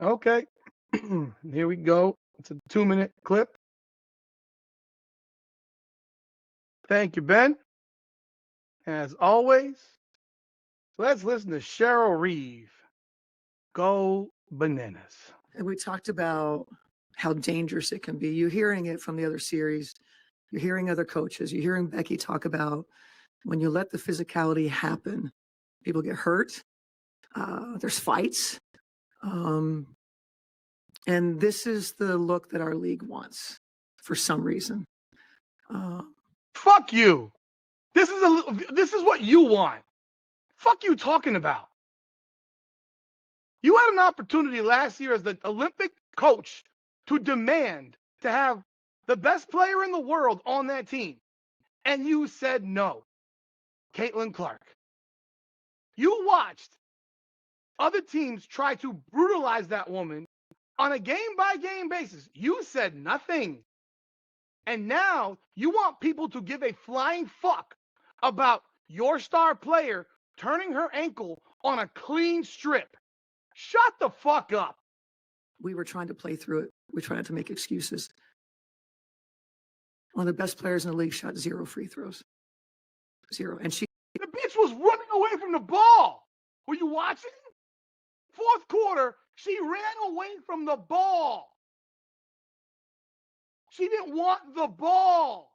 Okay. Here we go. It's a 2-minute clip. Thank you, Ben. As always, let's listen to Cheryl Reeve. Go bananas. And we talked about how dangerous it can be. You're hearing it from the other series. You're hearing other coaches. You're hearing Becky talk about when you let the physicality happen, people get hurt. There's fights. And this is the look that our league wants for some reason. Fuck you. This is what you want. Fuck you talking about. You had an opportunity last year as the Olympic coach to demand to have the best player in the world on that team. And you said no. Caitlin Clark. You watched other teams try to brutalize that woman on a game-by-game basis. You said nothing. And now you want people to give a flying fuck about your star player turning her ankle on a clean strip. Shut the fuck up. We were trying to play through it. We tried to make excuses. One of the best players in the league shot 0 free throws. 0. And the bitch was running away from the ball. Were you watching? Fourth quarter, she ran away from the ball. She didn't want the ball.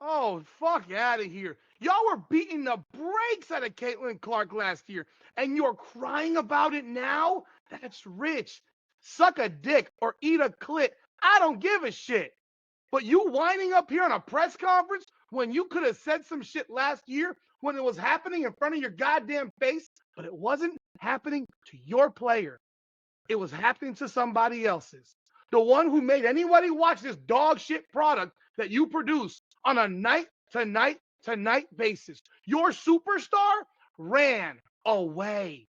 Oh, fuck out of here. Y'all were beating the brakes out of Caitlin Clark last year, and you're crying about it now? That's rich. Suck a dick or eat a clit. I don't give a shit. But you whining up here on a press conference when you could have said some shit last year when it was happening in front of your goddamn face, but it wasn't happening to your player. It was happening to somebody else's. The one who made anybody watch this dog shit product that you produce on a night-to-night basis. Your superstar ran away.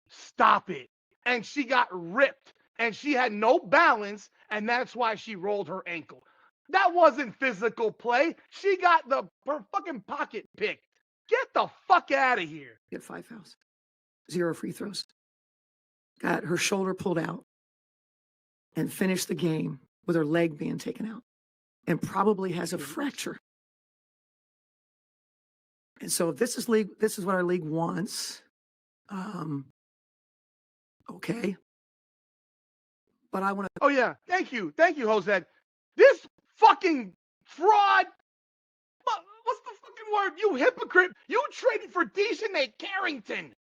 Stop it. And she got ripped. And she had no balance, and that's why she rolled her ankle. That wasn't physical play. She got her fucking pocket picked. Get the fuck out of here. Get 5 fouls. 0 free throws. Got her shoulder pulled out and finished the game with her leg being taken out and probably has a fracture. And so if this is what our league wants, okay. But I want to. Oh, yeah. Thank you, Jose. This fucking fraud. What's the fucking word? You hypocrite. You traded for Dejanay Carrington,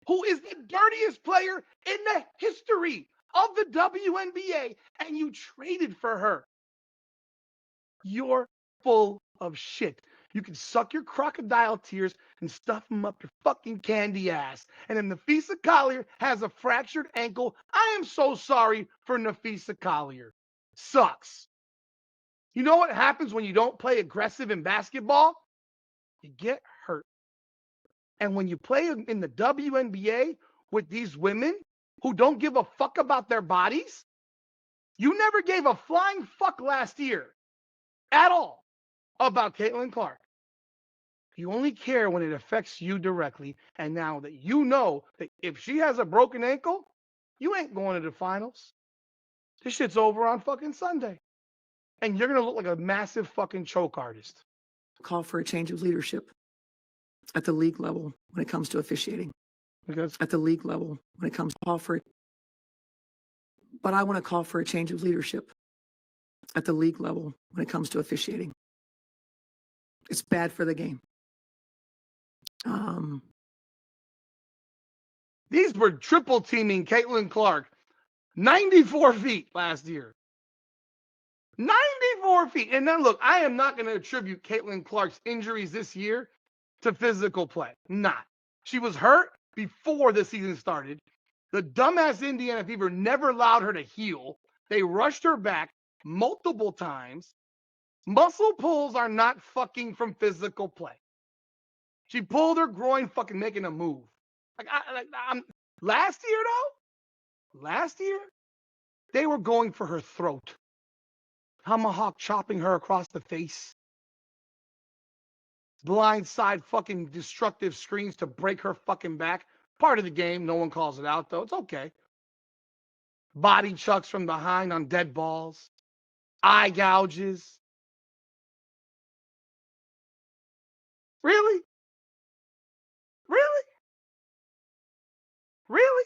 who is the dirtiest player in the history of the WNBA, and you traded for her. You're full of shit. You can suck your crocodile tears and stuff them up your fucking candy ass. And if Napheesa Collier has a fractured ankle, I am so sorry for Napheesa Collier. Sucks. You know what happens when you don't play aggressive in basketball? You get hurt. And when you play in the WNBA with these women who don't give a fuck about their bodies, you never gave a flying fuck last year at all about Caitlin Clark. You only care when it affects you directly. And now that you know that if she has a broken ankle, you ain't going to the finals. This shit's over on fucking Sunday. And you're going to look like a massive fucking choke artist. Call for a change of leadership at the league level when it comes to officiating. Because at the league level when it comes to call for it. But I want to call for a change of leadership at the league level when it comes to officiating. It's bad for the game. These were triple teaming Caitlin Clark 94 feet last year. 94 feet. And then look, I am not going to attribute Caitlin Clark's injuries this year to physical play. Not. She was hurt before the season started. The dumbass Indiana Fever never allowed her to heal. They rushed her back multiple times. Muscle pulls are not fucking from physical play. She pulled her groin fucking making a move. Last year, they were going for her throat. Tomahawk chopping her across the face. Blindside fucking destructive screens to break her fucking back. Part of the game. No one calls it out, though. It's okay. Body chucks from behind on dead balls. Eye gouges. Really? Really? Really?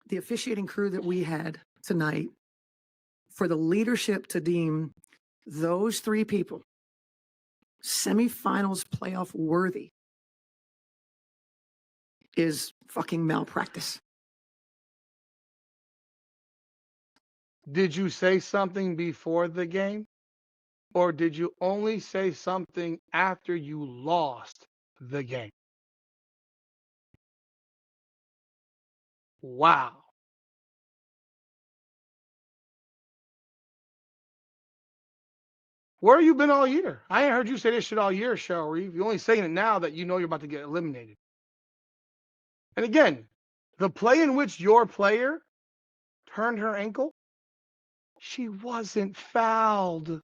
The officiating crew that we had tonight, for the leadership to deem those three people semifinals playoff worthy is fucking malpractice. Did you say something before the game? Or did you only say something after you lost the game? Wow. Where have you been all year? I ain't heard you say this shit all year, Cheryl Reeve. You're only saying it now that you know you're about to get eliminated. And again, the play in which your player turned her ankle, she wasn't fouled.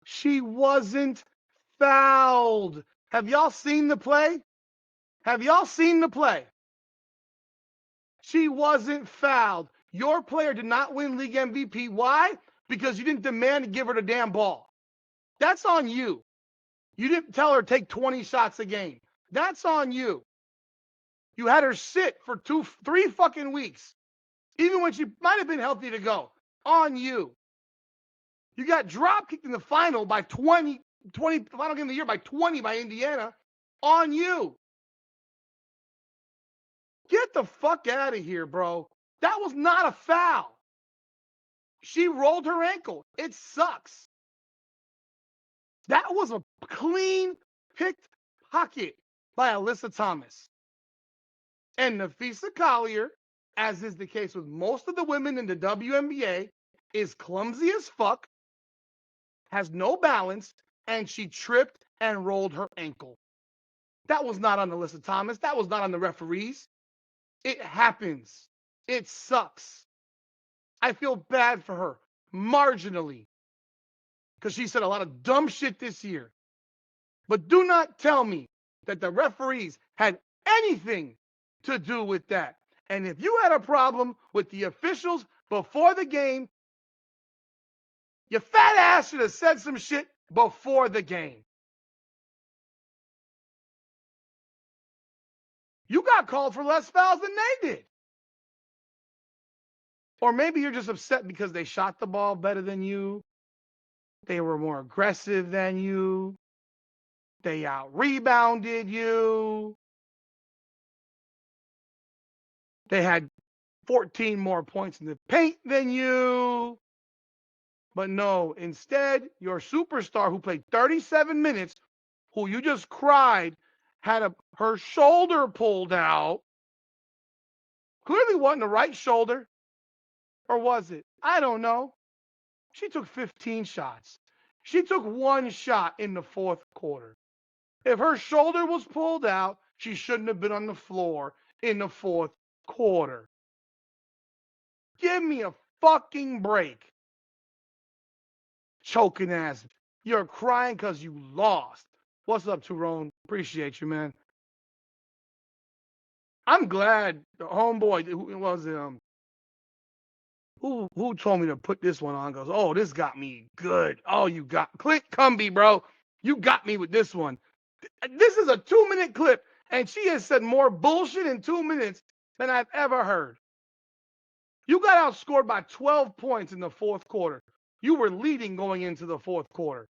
She wasn't fouled. Have y'all seen the play? Have y'all seen the play? She wasn't fouled. Your player did not win league MVP. Why? Because you didn't demand to give her the damn ball. That's on you. You didn't tell her to take 20 shots a game. That's on you. You had her sit for 3 fucking weeks, even when she might have been healthy to go. On you. You got drop kicked in the final by 20 final game of the year by 20 by Indiana. On you. Get the fuck out of here, bro. That was not a foul. She rolled her ankle. It sucks. That was a clean picked pocket by Alyssa Thomas. And Napheesa Collier, as is the case with most of the women in the WNBA, is clumsy as fuck, has no balance, and she tripped and rolled her ankle. That was not on Alyssa Thomas. That was not on the referees. It happens. It sucks. I feel bad for her, marginally, because she said a lot of dumb shit this year. But do not tell me that the referees had anything to do with that. And if you had a problem with the officials before the game, your fat ass should have said some shit before the game. You got called for less fouls than they did. Or maybe you're just upset because they shot the ball better than you. They were more aggressive than you. They out-rebounded you. They had 14 more points in the paint than you. But no, instead, your superstar who played 37 minutes, who you just cried, had her shoulder pulled out. Clearly wasn't the right shoulder. Or was it? I don't know. She took 15 shots. She took 1 shot in the fourth quarter. If her shoulder was pulled out, she shouldn't have been on the floor in the fourth quarter. Give me a fucking break. Choking ass. You're crying because you lost. What's up, Tyrone? Appreciate you, man. I'm glad the homeboy, who was it, who told me to put this one on, goes, oh, this got me good. Oh, you got, Clint Cumby, bro. You got me with this one. This is a 2-minute clip, and she has said more bullshit in 2 minutes than I've ever heard. You got outscored by 12 points in the fourth quarter. You were leading going into the fourth quarter.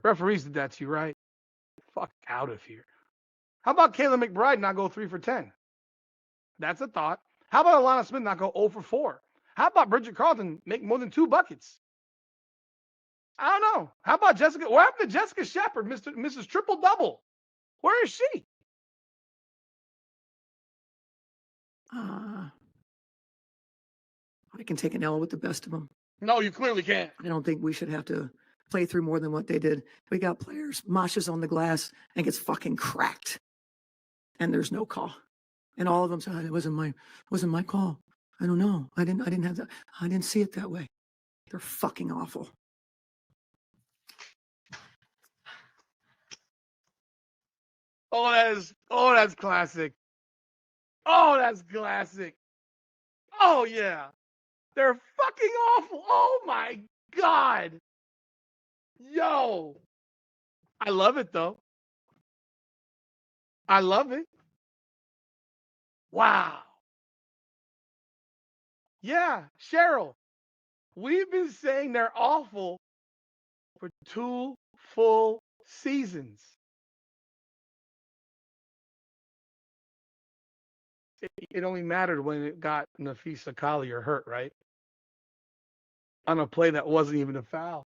Referees did that to you, right? Fuck out of here. How about Kayla McBride not go 3 for 10? That's a thought. How about Alana Smith not go 0 for 4? How about Bridget Carlton make more than 2 buckets? I don't know. How about Jessica? What happened to Jessica Shepard, Mrs. Triple Double? Where is she? I can take an L with the best of them. No, you clearly can't. I don't think we should have to play through more than what they did. We got players, Masha's on the glass and gets fucking cracked. And there's no call. And all of them said, it wasn't my call. I don't know. I didn't have that. I didn't see it that way. They're fucking awful. that's classic. Oh, that's classic. Oh yeah. They're fucking awful. Oh my God. Yo. I love it though. I love it. Wow. Yeah, Cheryl. We've been saying they're awful for 2 full seasons. It only mattered when it got Napheesa Collier hurt, right? On a play that wasn't even a foul.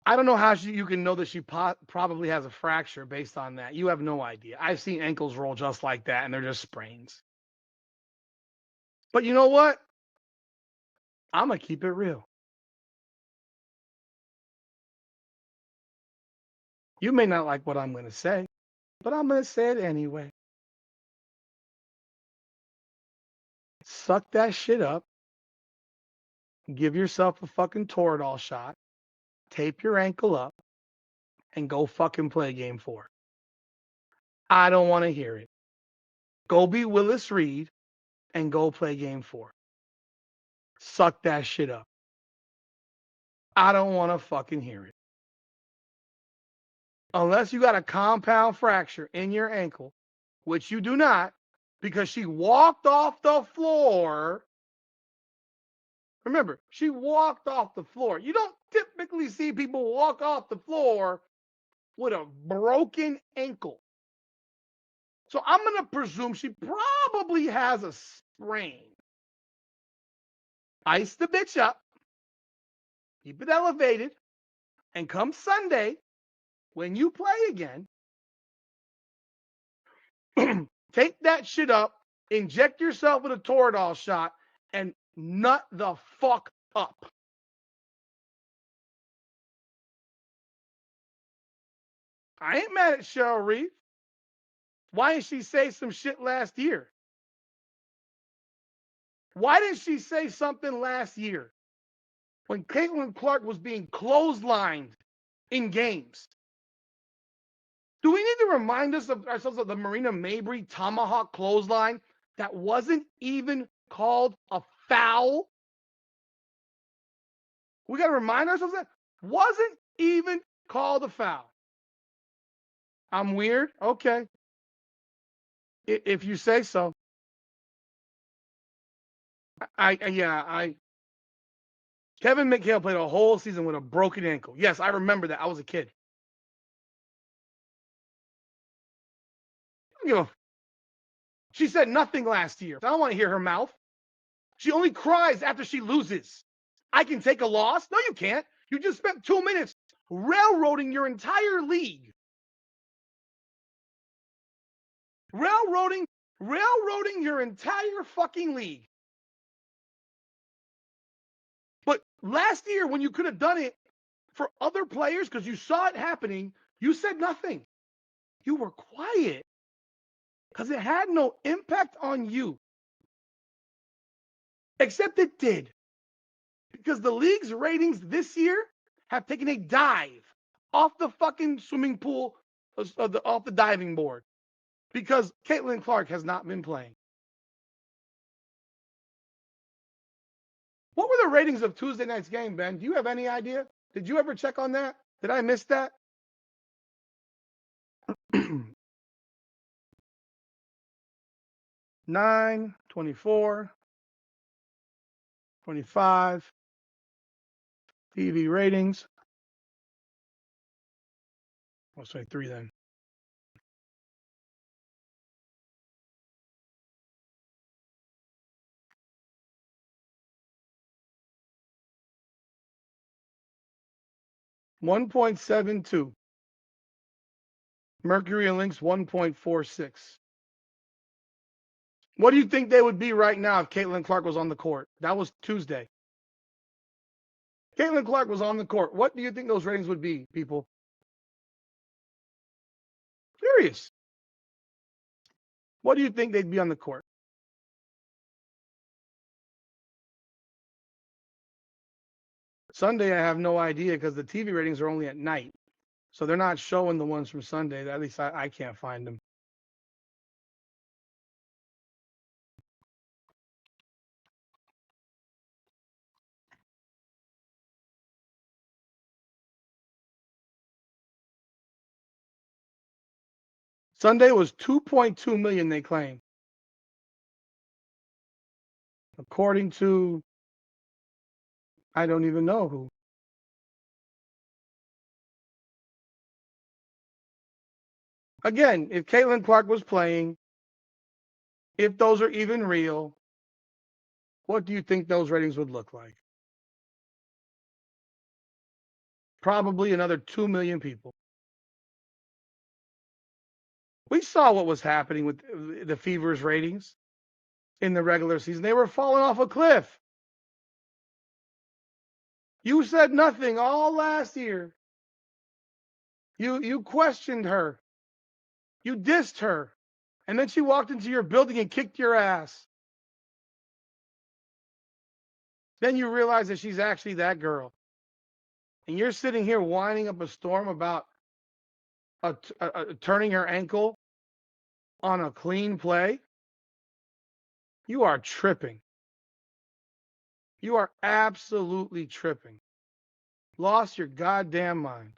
I don't know how you can know that she probably has a fracture based on that. You have no idea. I've seen ankles roll just like that, and they're just sprains. But you know what? I'm going to keep it real. You may not like what I'm going to say, but I'm going to say it anyway. Suck that shit up. Give yourself a fucking Toradol shot. Tape your ankle up. And go fucking play game 4. I don't want to hear it. Go be Willis Reed and go play game 4. Suck that shit up. I don't want to fucking hear it. Unless you got a compound fracture in your ankle, which you do not, because she walked off the floor. Remember, she walked off the floor. You don't typically see people walk off the floor with a broken ankle. So I'm going to presume she probably has a sprain. Ice the bitch up, keep it elevated, and come Sunday, when you play again, take that shit up, inject yourself with a Toradol shot, and nut the fuck up. I ain't mad at Cheryl Reeve. Why didn't she say some shit last year? Why didn't she say something last year when Caitlin Clark was being clotheslined in games? Do we need to remind ourselves of the Marina Mabry tomahawk clothesline that wasn't even called a foul? We got to remind ourselves that wasn't even called a foul. I'm weird? Okay. If you say so. Kevin McHale played a whole season with a broken ankle. Yes, I remember that. I was a kid. She said nothing last year. I don't want to hear her mouth. She only cries after she loses. I can take a loss? No, you can't. You just spent 2 minutes railroading your entire league. Railroading your entire fucking league. But last year, when you could have done it for other players because you saw it happening, you said nothing. You were quiet because it had no impact on you. Except it did. Because the league's ratings this year have taken a dive off the fucking swimming pool, off the diving board. Because Caitlin Clark has not been playing. What were the ratings of Tuesday night's game, Ben? Do you have any idea? Did you ever check on that? Did I miss that? 9, 24, 25, TV ratings. I'll say 3 then. $1.72. Mercury and Lynx 1.46. What do you think they would be right now if Caitlin Clark was on the court? That was Tuesday. Caitlin Clark was on the court. What do you think those ratings would be, people? Curious. What do you think they'd be on the court? Sunday, I have no idea because the TV ratings are only at night. So they're not showing the ones from Sunday. At least I can't find them. Sunday was 2.2 million, they claim. According to, I don't even know who. Again, if Caitlin Clark was playing, if those are even real, what do you think those ratings would look like? Probably another 2 million people. We saw what was happening with the Fever's ratings in the regular season. They were falling off a cliff. You said nothing all last year. You questioned her. You dissed her. And then she walked into your building and kicked your ass. Then you realize that she's actually that girl. And you're sitting here whining up a storm about turning her ankle on a clean play. You are tripping. You are absolutely tripping. Lost your goddamn mind.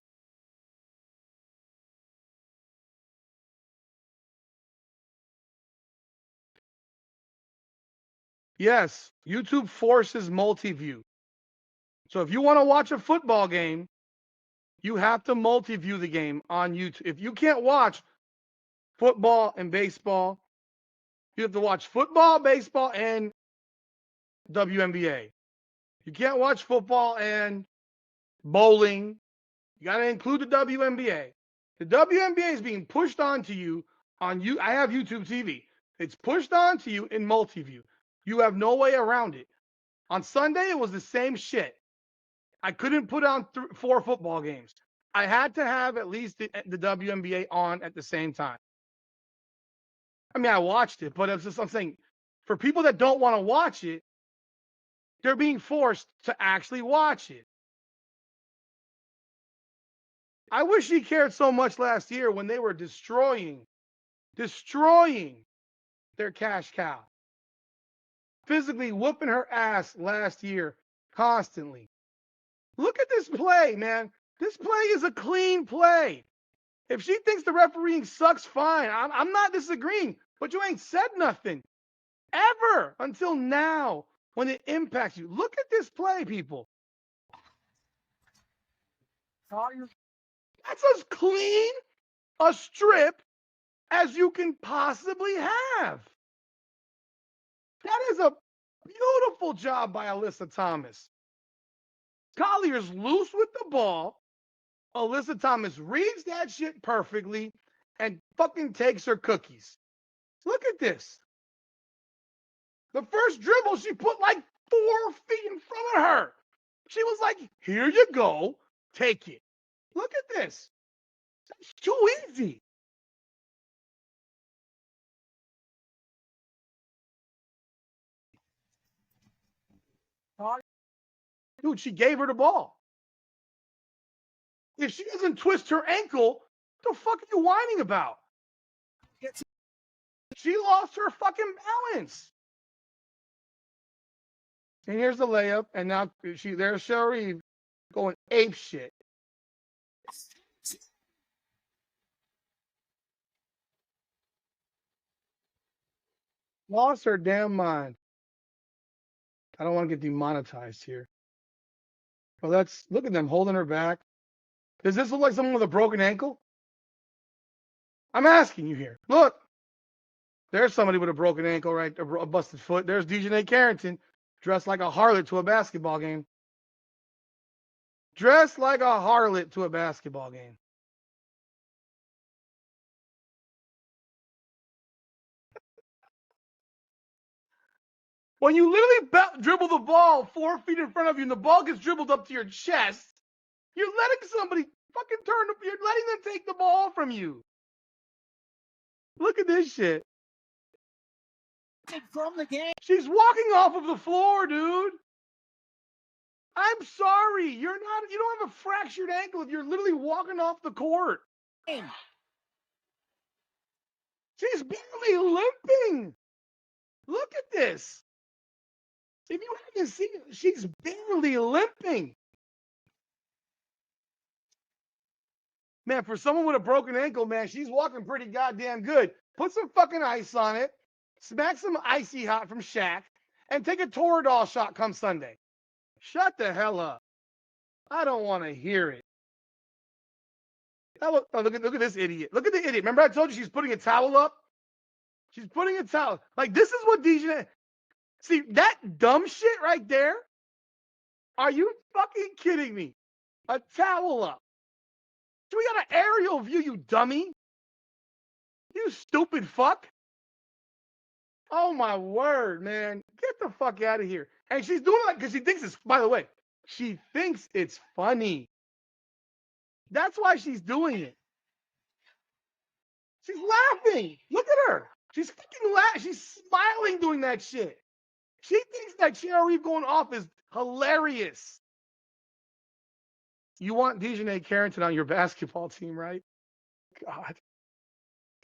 Yes, YouTube forces multi-view. So if you want to watch a football game, you have to multi-view the game on YouTube. If you can't watch football and baseball, you have to watch football, baseball, and WNBA. You can't watch football and bowling. You got to include the WNBA. The WNBA is being pushed onto you on you. I have YouTube TV. It's pushed onto you in multi-view. You have no way around it. On Sunday, it was the same shit. I couldn't put on 4 football games. I had to have at least the WNBA on at the same time. I mean, I watched it, but I'm saying for people that don't want to watch it, they're being forced to actually watch it. I wish he cared so much last year when they were destroying their cash cow. Physically whooping her ass last year constantly. Look at this play, man. This play is a clean play. If she thinks the refereeing sucks, fine. I'm not disagreeing, but you ain't said nothing ever until now when it impacts you. Look at this play, people. That's as clean a strip as you can possibly have. That is a beautiful job by Alyssa Thomas. Collier's loose with the ball. Alyssa Thomas reads that shit perfectly and fucking takes her cookies. Look at this. The first dribble, she put like 4 feet in front of her. She was like, here you go. Take it. Look at this. It's too easy. Dude, she gave her the ball. If she doesn't twist her ankle, what the fuck are you whining about? She lost her fucking balance. And here's the layup, and now there's Cheryl Reeve going ape shit. Lost her damn mind. I don't want to get demonetized here. Well, look at them holding her back. Does this look like someone with a broken ankle? I'm asking you here. Look, there's somebody with a broken ankle, right? A busted foot. There's Dejanay Carrington, dressed like a harlot to a basketball game. Dressed like a harlot to a basketball game. When you literally dribble the ball 4 feet in front of you and the ball gets dribbled up to your chest, you're letting somebody fucking you're letting them take the ball from you. Look at this shit. From the game. She's walking off of the floor, dude. I'm sorry. You don't have a fractured ankle if you're literally walking off the court. She's barely limping. Look at this. If you haven't seen it, she's barely limping. Man, for someone with a broken ankle, man, she's walking pretty goddamn good. Put some fucking ice on it, smack some icy hot from Shaq, and take a Toradol shot come Sunday. Shut the hell up. I don't want to hear it. Look at this idiot. Look at the idiot. Remember I told you she's putting a towel up? She's putting a towel. Like, this is what DJ... See, that dumb shit right there? Are you fucking kidding me? A towel up. So we got an aerial view, you dummy. You stupid fuck. Oh, my word, man. Get the fuck out of here. And she's doing it because she thinks it's... By the way, she thinks it's funny. That's why she's doing it. She's laughing. Look at her. She's fucking laughing. She's smiling doing that shit. She thinks that Cheryl Reeve going off is hilarious. You want Dejanay Carrington on your basketball team, right? God.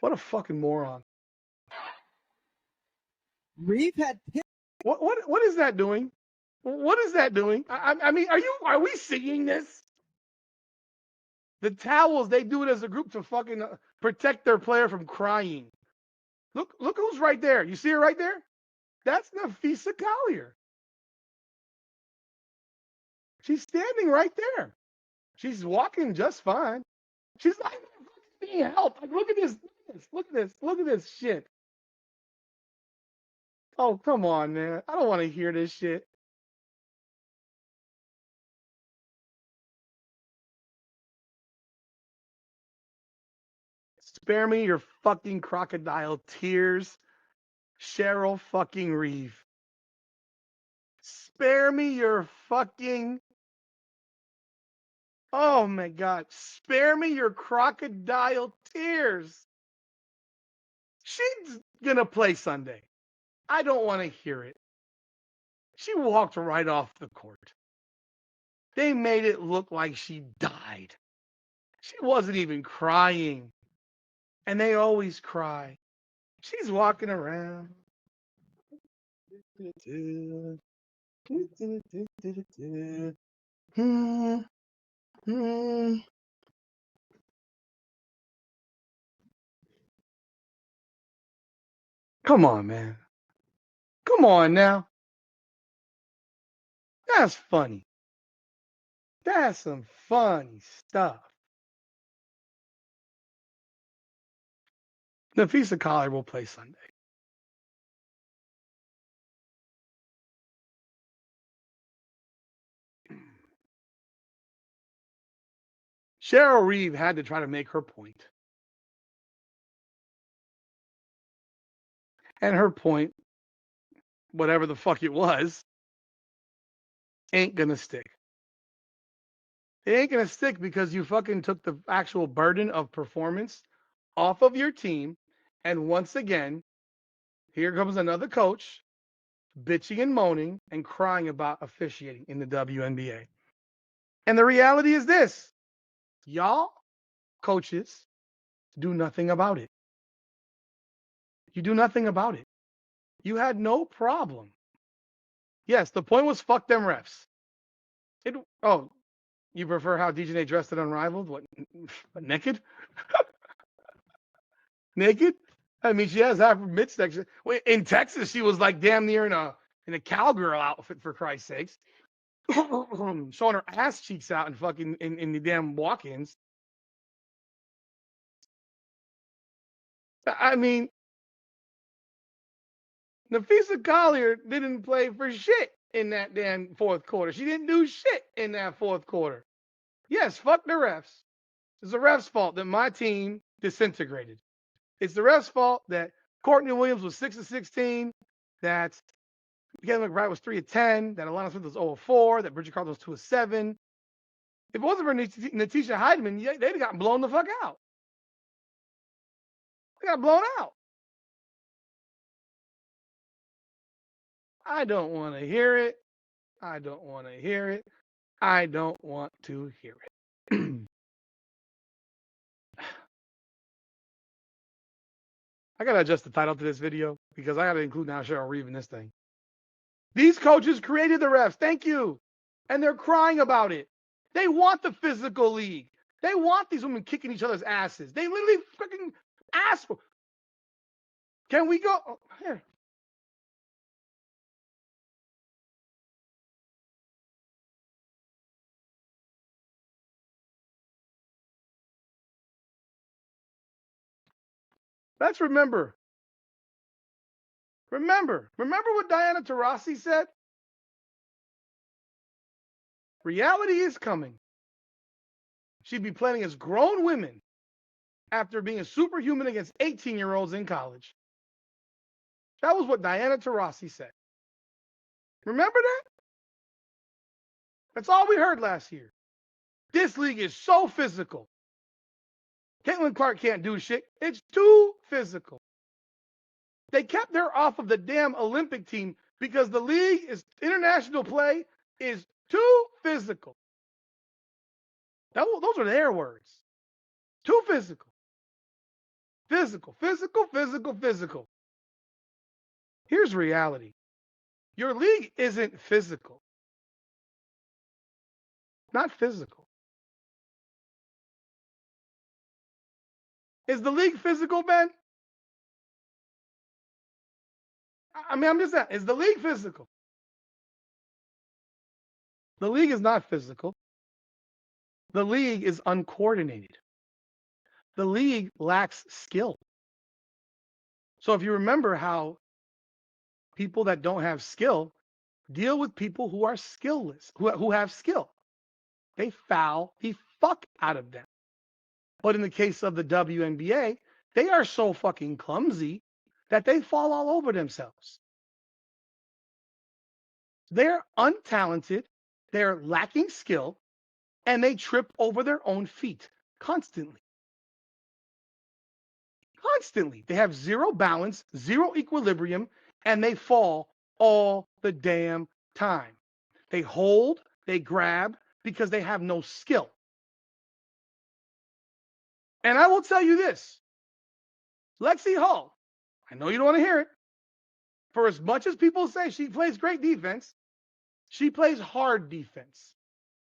What a fucking moron. Reeve had What is that doing? What is that doing? I mean, are we seeing this? The towels, they do it as a group to fucking protect their player from crying. Look who's right there. You see her right there? That's Napheesa Collier. She's standing right there. She's walking just fine. She's not even being helped. Like, look at this shit. Oh, come on, man. I don't want to hear this shit. Spare me your fucking crocodile tears, Cheryl fucking Reeve. Spare me your fucking... Oh, my God. Spare me your crocodile tears. She's going to play Sunday. I don't want to hear it. She walked right off the court. They made it look like she died. She wasn't even crying. And they always cry. She's walking around. Come on, man. Come on now. That's funny. That's some funny stuff. Napheesa Collier will play Sunday. Cheryl Reeve had to try to make her point. And her point, whatever the fuck it was, ain't gonna stick. It ain't gonna stick because you fucking took the actual burden of performance off of your team. And once again, here comes another coach bitching and moaning and crying about officiating in the WNBA. And the reality is this: y'all coaches do nothing about it. You do nothing about it. You had no problem. Yes, the point was fuck them refs. You prefer how DJ dressed it Unrivaled? What, naked? Naked? I mean, she has half her midsection. In Texas, she was like damn near in a cowgirl outfit, for Christ's sakes. Showing her ass cheeks out and fucking in the damn walk-ins. I mean, Napheesa Collier didn't play for shit in that damn fourth quarter. She didn't do shit in that fourth quarter. Yes, fuck the refs. It's the refs' fault that my team disintegrated. It's the refs' fault that Courtney Williams was 6 of 16, that Kevin McBride was 3 of 10, that Alana Smith was 0 of 4, that Bridget Carlton was 2 of 7. If it wasn't for Natisha Heidemann, they'd have gotten blown the fuck out. They got blown out. I don't want to hear it. I don't want to hear it. I don't want to hear it. I gotta adjust the title to this video because I gotta include now Cheryl Reeve in this thing. These coaches created the refs. Thank you. And they're crying about it. They want the physical league. They want these women kicking each other's asses. They literally freaking ask for. Can we go? Oh, here. Let's remember. Remember what Diana Taurasi said? Reality is coming. She'd be playing as grown women after being a superhuman against 18-year-olds in college. That was what Diana Taurasi said. Remember that? That's all we heard last year. This league is so physical. Caitlin Clark can't do shit. It's too physical. They kept her off of the damn Olympic team because the league is international play is too physical. Those are their words. Too physical. Physical, physical, physical, physical. Here's reality. Your league isn't physical. Not physical. Is the league physical, Ben? I mean, I'm just saying, is the league physical? The league is not physical. The league is uncoordinated. The league lacks skill. So if you remember how people that don't have skill deal with people who are skillless, who have skill, they foul the fuck out of them. But in the case of the WNBA, they are so fucking clumsy that they fall all over themselves. They're untalented, they're lacking skill, and they trip over their own feet constantly. Constantly. They have zero balance, zero equilibrium, and they fall all the damn time. They hold, they grab because they have no skill. And I will tell you this, Lexi Hall, I know you don't want to hear it. For as much as people say she plays great defense, she plays hard defense.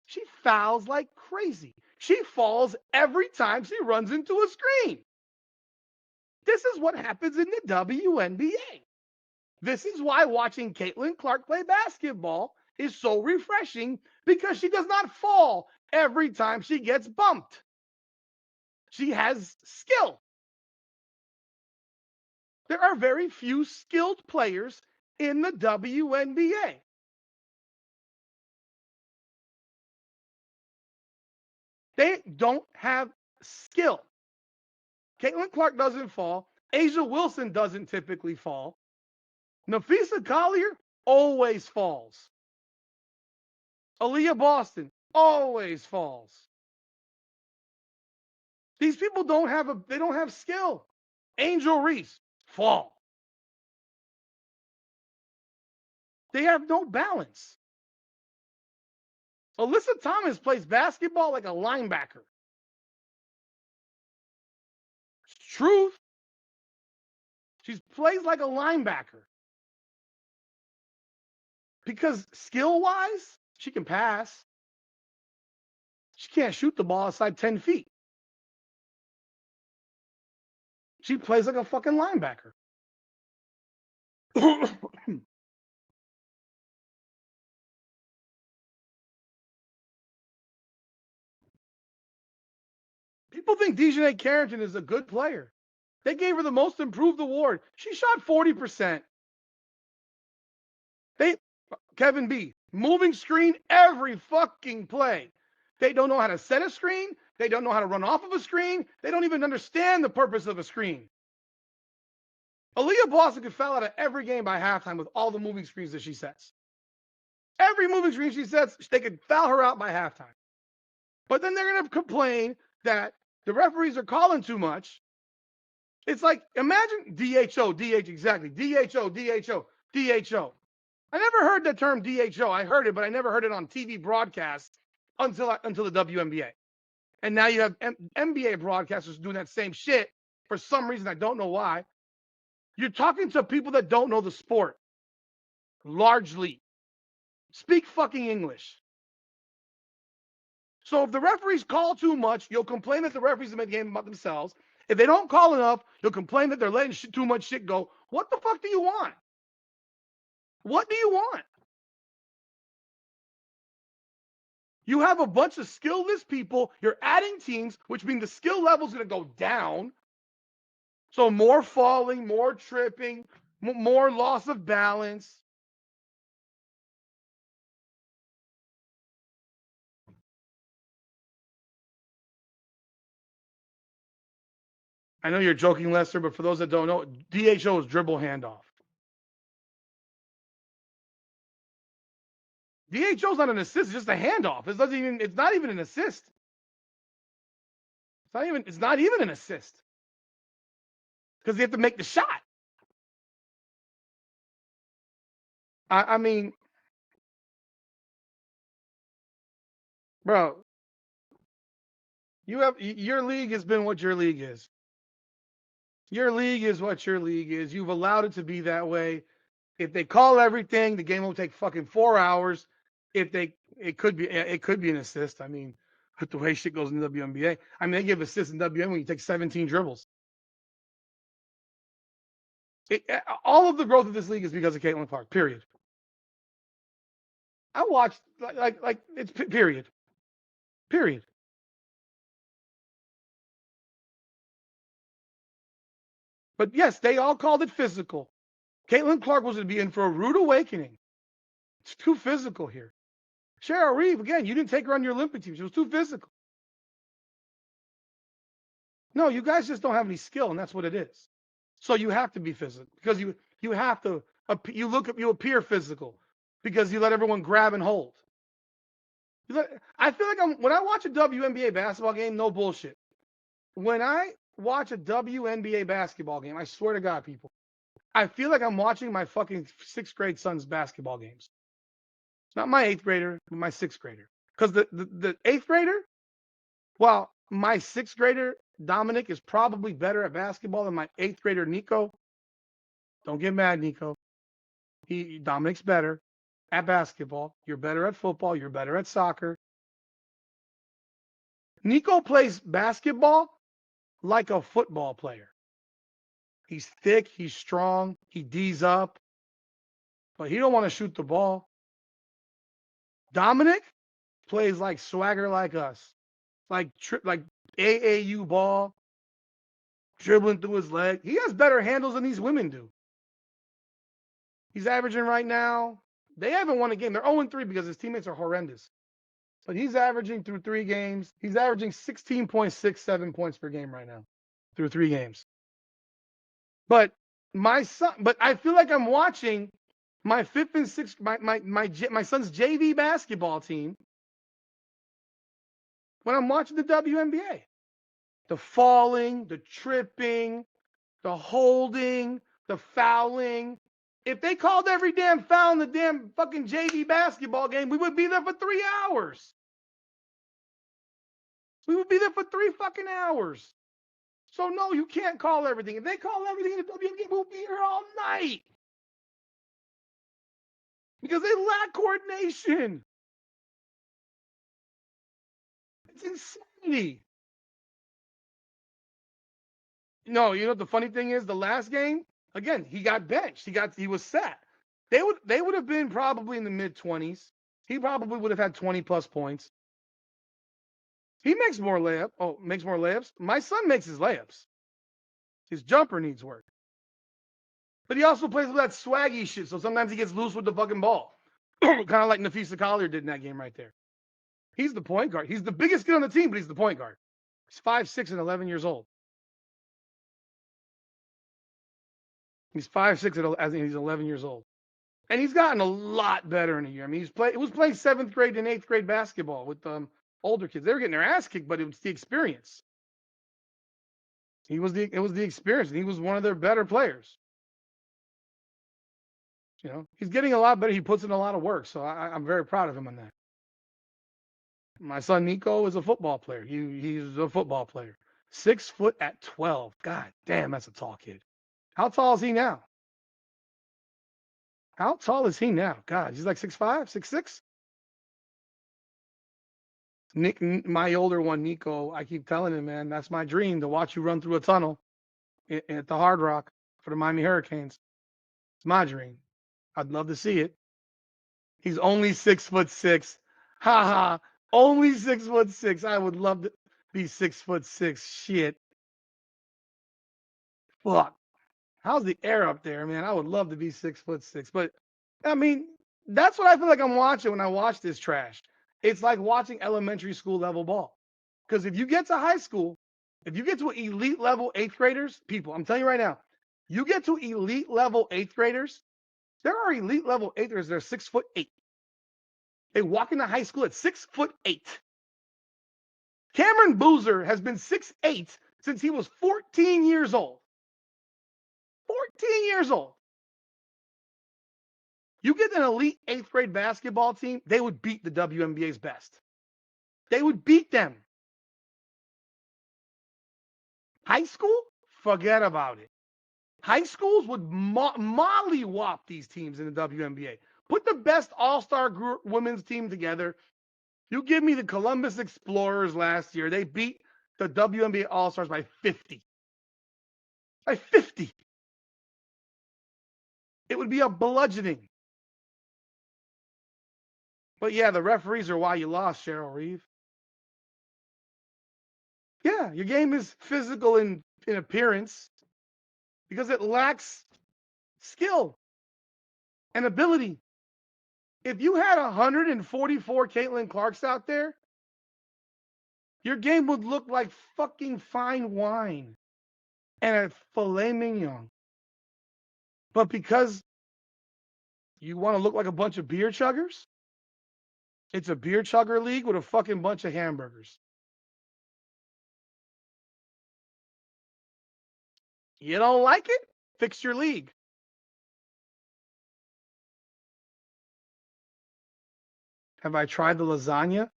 She fouls like crazy. She falls every time she runs into a screen. This is what happens in the WNBA. This is why watching Caitlin Clark play basketball is so refreshing, because she does not fall every time she gets bumped. She has skill. There are very few skilled players in the WNBA. They don't have skill. Caitlin Clark doesn't fall. Asia Wilson doesn't typically fall. Napheesa Collier always falls. Aaliyah Boston always falls. These people don't have skill. Angel Reese, fall. They have no balance. Alyssa Thomas plays basketball like a linebacker. It's truth. She plays like a linebacker. Because skill-wise, she can pass. She can't shoot the ball outside 10 feet. She plays like a fucking linebacker. People think DeJounte Carrington is a good player. They gave her the most improved award. She shot 40%. Kevin B, moving screen every fucking play. They don't know how to set a screen. They don't know how to run off of a screen. They don't even understand the purpose of a screen. Aaliyah Boston could foul out of every game by halftime with all the moving screens that she sets. Every moving screen she sets, they could foul her out by halftime. But then they're going to complain that the referees are calling too much. It's like, imagine DHO, DH, exactly. DHO, DHO, DHO. I never heard the term DHO. I heard it, but I never heard it on TV broadcasts until the WNBA. And now you have NBA broadcasters doing that same shit for some reason. I don't know why. You're talking to people that don't know the sport, largely. Speak fucking English. So if the referees call too much, you'll complain that the referees have made the game about themselves. If they don't call enough, you'll complain that they're letting too much shit go. What the fuck do you want? What do you want? You have a bunch of skillless people. You're adding teams, which means the skill level is going to go down. So more falling, more tripping, more loss of balance. I know you're joking, Lester, but for those that don't know, DHO is dribble handoff. DHO is not an assist; it's just a handoff. It's not even an assist. It's not even an assist because they have to make the shot. I mean, bro, your league has been what your league is. Your league is what your league is. You've allowed it to be that way. If they call everything, the game will take fucking 4 hours. It could be an assist. I mean, with the way shit goes in the WNBA. I mean, they give assists in WNBA when you take 17 dribbles. All of the growth of this league is because of Caitlin Clark. Period. I watched like it's period. Period. But yes, they all called it physical. Caitlin Clark was going to be in for a rude awakening. It's too physical here. Cheryl Reeve, again, you didn't take her on your Olympic team. She was too physical. No, you guys just don't have any skill, and that's what it is. So you have to be physical because you have to you appear physical because you let everyone grab and hold. I feel like when I watch a WNBA basketball game, no bullshit. When I watch a WNBA basketball game, I swear to God, people, I feel like I'm watching my fucking 6th grade son's basketball games. It's not my 8th grader, but my 6th grader. Because the 8th grader, well, my 6th grader, Dominic, is probably better at basketball than my 8th grader, Nico. Don't get mad, Nico. Dominic's better at basketball. You're better at football. You're better at soccer. Nico plays basketball like a football player. He's thick. He's strong. He D's up. But he don't want to shoot the ball. Dominic plays like swagger like us. Like AAU ball. Dribbling through his leg. He has better handles than these women do. He's averaging right now. They haven't won a game. They're 0-3 because his teammates are horrendous. But he's averaging through 3 games. He's averaging 16.67 points per game right now through 3 games. But my I feel like I'm watching my 5th and 6th, my son's JV basketball team when I'm watching the WNBA. The falling, the tripping, the holding, the fouling. If they called every damn foul in the damn fucking JV basketball game, we would be there for 3 hours. We would be there for 3 fucking hours. So no, you can't call everything. If they call everything in the WNBA, we'll be here all night. Because they lack coordination. It's insanity. No, you know what the funny thing is? The last game, again, he got benched. He was sat. They would have been probably in the mid-20s. He probably would have had 20 plus points. He makes more layups. My son makes his layups. His jumper needs work. But he also plays with that swaggy shit, so sometimes he gets loose with the fucking ball. Kind of like Napheesa Collier did in that game right there. He's the point guard. He's the biggest kid on the team, but he's the point guard. He's 5'6" and 11 years old. He's 5'6" as he's 11 years old. And he's gotten a lot better in a year. I mean, he was playing 7th grade and 8th grade basketball with older kids. They were getting their ass kicked, but it was the experience. It was the experience, and he was one of their better players. You know, he's getting a lot better. He puts in a lot of work, so I'm very proud of him on that. My son Nico is a football player. He's a football player. 6 foot at 12. God damn, that's a tall kid. How tall is he now? How tall is he now? God, he's like 6'5", 6'6". Nick, my older one, Nico, I keep telling him, man, that's my dream to watch you run through a tunnel at the Hard Rock for the Miami Hurricanes. It's my dream. I'd love to see it. He's only 6'6". Ha ha. Only 6'6". I would love to be 6'6". Shit. Fuck. How's the air up there, man? I would love to be 6'6". But I mean, that's what I feel like I'm watching when I watch this trash. It's like watching elementary school level ball. Because if you get to high school, if you get to elite level 8th graders, people, I'm telling you right now, you get to elite level 8th graders, there are elite level 8th graders that are 6'8". They walk into high school at 6'8". Cameron Boozer has been 6'8" since he was 14 years old. 14 years old. You get an elite 8th grade basketball team, they would beat the WNBA's best. They would beat them. High school? Forget about it. High schools would mollywop these teams in the WNBA. Put the best all-star women's team together. You give me the Columbus Explorers last year. They beat the WNBA All-Stars by 50. By 50. It would be a bludgeoning. But yeah, the referees are why you lost, Cheryl Reeve. Yeah, your game is physical in appearance because it lacks skill and ability. If you had 144 Caitlin Clarks out there, your game would look like fucking fine wine and a filet mignon. But because you want to look like a bunch of beer chuggers, it's a beer chugger league with a fucking bunch of hamburgers. You don't like it? Fix your league. Have I tried the lasagna?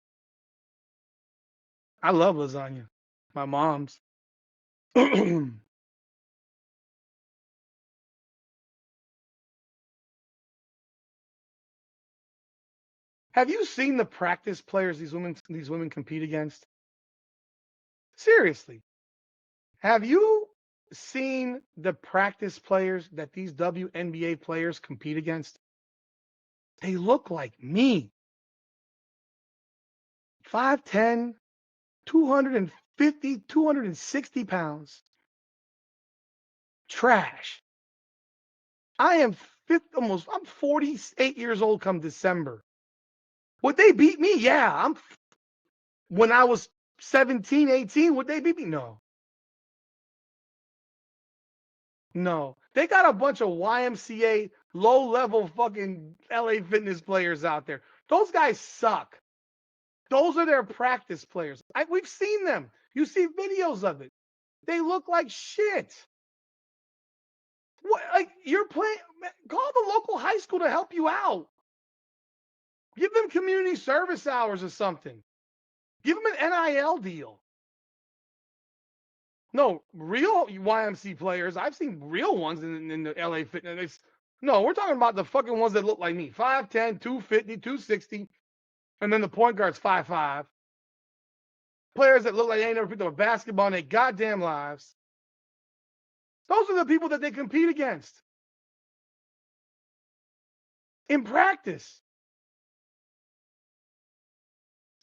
I love lasagna. My mom's. Have you seen the practice players these women compete against? Seriously. Have you seen the practice players that these WNBA players compete against? They look like me. 5'10", 250, 260 pounds. Trash. I am I'm 48 years old come December. Would they beat me? Yeah. When I was 17, 18, would they beat me? No. No. They got a bunch of YMCA low-level fucking LA Fitness players out there. Those guys suck. Those are their practice players. We've seen them. You see videos of it. They look like shit. What? Like you're playing? Call the local high school to help you out. Give them community service hours or something. Give them an NIL deal. No, real YMC players. I've seen real ones in the LA Fitness. No, we're talking about the fucking ones that look like me. 5'10", 250, 260. And then the point guard's 5'5". Players that look like they ain't never picked up a basketball in their goddamn lives. Those are the people that they compete against in practice.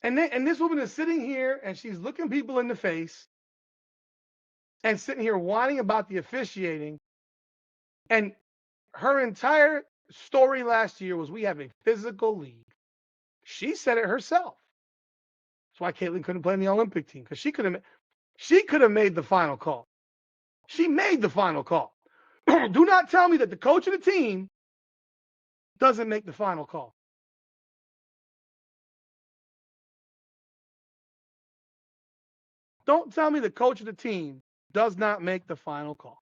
And this woman is sitting here and she's looking people in the face and sitting here whining about the officiating. And her entire story last year was we have a physical league. She said it herself. That's why Caitlin couldn't play in the Olympic team, because she could have made the final call. She made the final call. Do not tell me that the coach of the team doesn't make the final call. Don't tell me the coach of the team does not make the final call.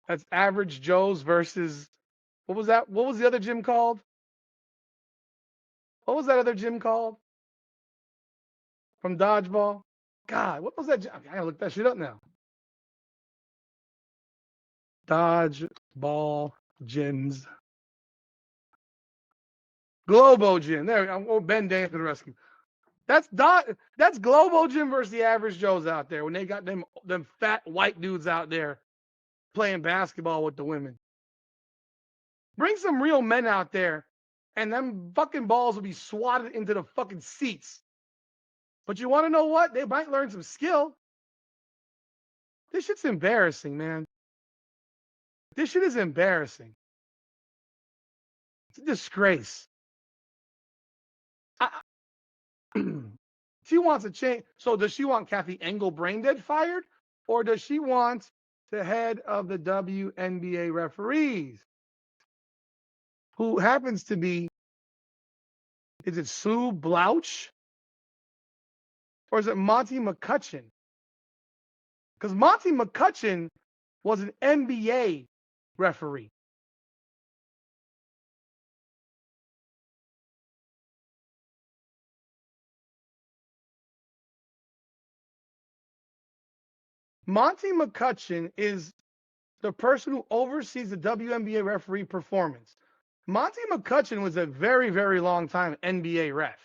That's Average Joe's versus what was that? What was the other gym called? What was that other gym called from dodgeball? God, what was that? I gotta look that shit up now. Dodgeball gyms. Globo Gym. There, oh, Ben Dance to the rescue. That's Globo Gym versus the Average Joes out there when they got them fat white dudes out there playing basketball with the women. Bring some real men out there, and them fucking balls will be swatted into the fucking seats. But you want to know what? They might learn some skill. This shit's embarrassing, man. This shit is embarrassing. It's a disgrace. She wants to change. So does she want Kathy Engel braindead fired? Or does she want the head of the WNBA referees? Who happens to be, is it Sue Blouch? Or is it Monty McCutcheon? Because Monty McCutcheon was an NBA referee. Monty McCutcheon is the person who oversees the WNBA referee performance. Monty McCutcheon was a very, very long time NBA ref.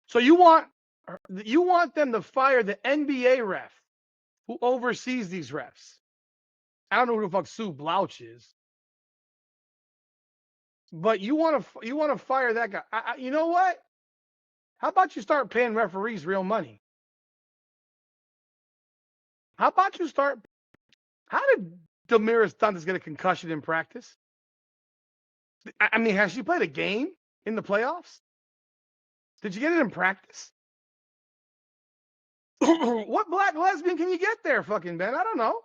So you want them to fire the NBA ref who oversees these refs. I don't know who the fuck Sue Blouch is, but you want to fire that guy. You know what? How about you start paying referees real money? How about you start? How did Damaris Dantas get a concussion in practice? I mean, has she played a game in the playoffs? Did you get it in practice? What black lesbian can you get there, fucking Ben? I don't know.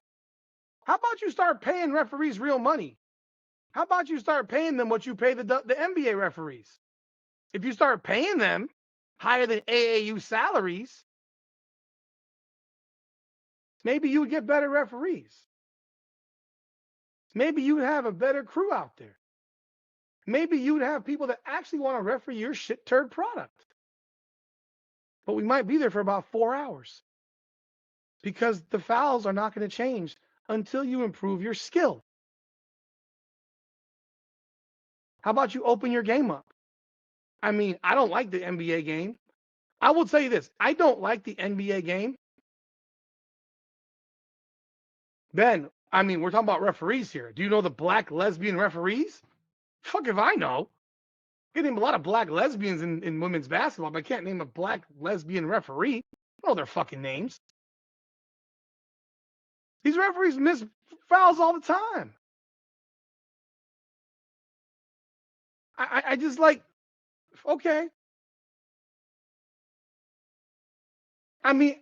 How about you start paying referees real money? How about you start paying them what you pay the NBA referees? If you start paying them higher than AAU salaries, maybe you would get better referees. Maybe you would have a better crew out there. Maybe you would have people that actually want to referee your shit turd product. But we might be there for about 4 hours because the fouls are not going to change until you improve your skill. How about you open your game up? I mean, I don't like the NBA game. I will tell you this. I don't like the NBA game. Ben, I mean, we're talking about referees here. Do you know the black lesbian referees? Fuck if I know. I can name a lot of black lesbians in women's basketball, but I can't name a black lesbian referee. I know their fucking names. These referees miss fouls all the time. I just like, okay. I mean,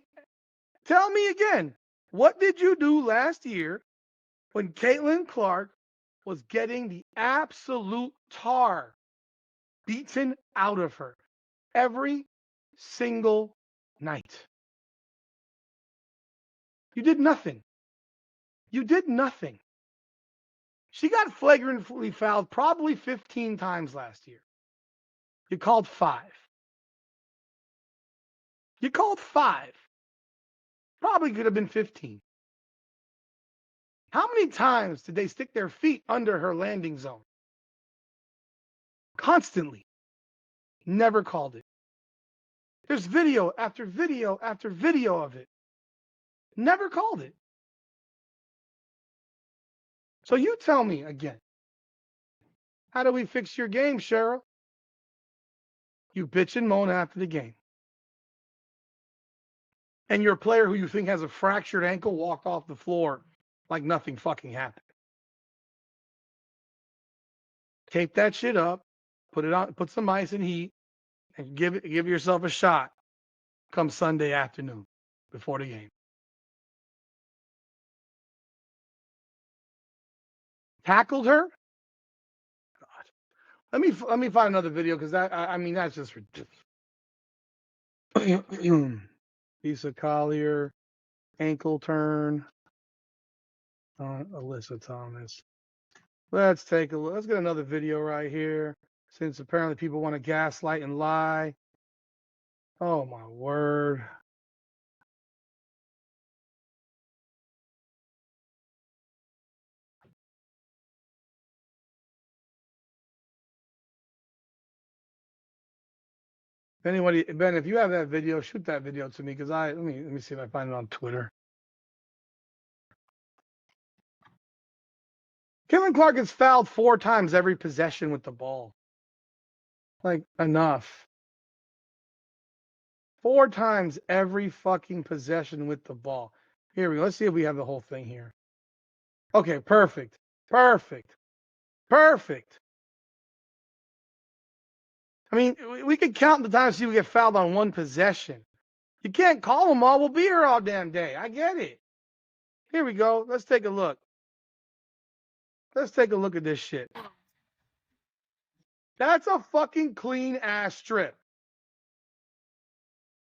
tell me again, what did you do last year when Caitlin Clark was getting the absolute tar beaten out of her every single night? You did nothing. You did nothing. She got flagrantly fouled probably 15 times last year. You called 5. You called 5. Probably could have been 15. How many times did they stick their feet under her landing zone? Constantly. Never called it. There's video after video after video of it. Never called it. So you tell me again, how do we fix your game, Cheryl? You bitch and moan after the game. And your player who you think has a fractured ankle walked off the floor like nothing fucking happened. Tape that shit up, put it on, put some ice and heat, and give yourself a shot come Sunday afternoon before the game. Tackled her? God. Let me find another video because I mean that's just ridiculous. Napheesa Collier, ankle turn. Alyssa Thomas. Let's take a look. Let's get another video right here, since apparently people want to gaslight and lie. Oh my word. Anybody, Ben, if you have that video, shoot that video to me, because let me see if I find it on Twitter. Kevin Clark gets fouled 4 times every possession with the ball. Like, enough. 4 times every fucking possession with the ball. Here we go. Let's see if we have the whole thing here. Okay, perfect. Perfect. Perfect. I mean, we could count the times we get fouled on one possession. You can't call them all. We'll be here all damn day. I get it. Here we go. Let's take a look. Let's take a look at this shit. That's a fucking clean ass strip.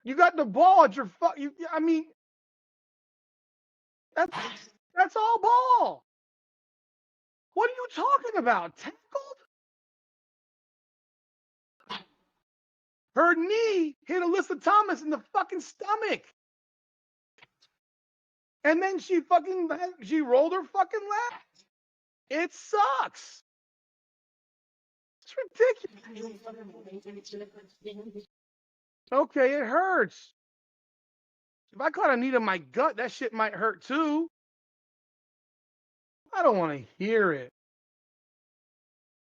You got the ball at your I mean, that's all ball. What are you talking about? Tackled? Her knee hit Alyssa Thomas in the fucking stomach. And then she rolled her fucking leg. It sucks. It's ridiculous. Okay, it hurts. If I caught a knee to my gut, that shit might hurt too. I don't want to hear it.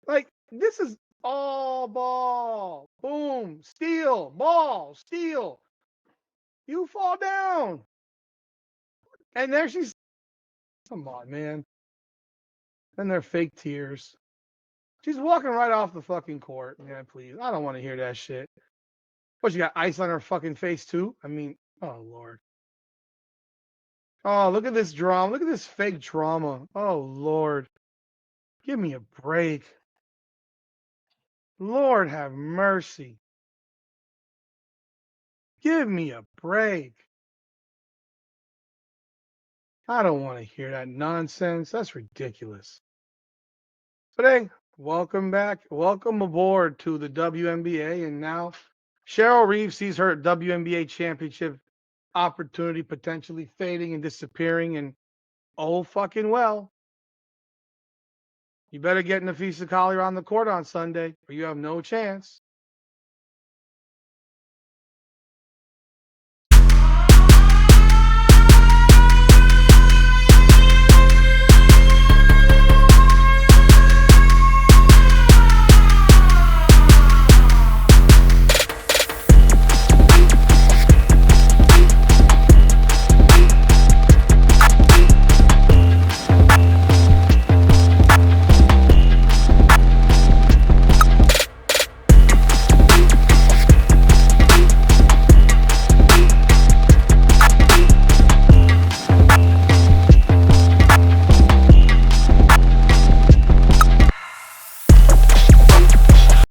Like, this is all ball. Boom. Steal. Ball. Steal. You fall down. And there she's. Come on, man. And they're fake tears. She's walking right off the fucking court. Man, please. I don't want to hear that shit. What, you got ice on her fucking face too? I mean, oh, Lord. Oh, look at this drama. Look at this fake drama. Oh, Lord. Give me a break. Lord have mercy. Give me a break. I don't want to hear that nonsense. That's ridiculous. But hey, welcome back. Welcome aboard to the WNBA. And now Cheryl Reeve sees her WNBA championship opportunity potentially fading and disappearing. And oh, fucking well. You better get Napheesa Collier on the court on Sunday, or you have no chance.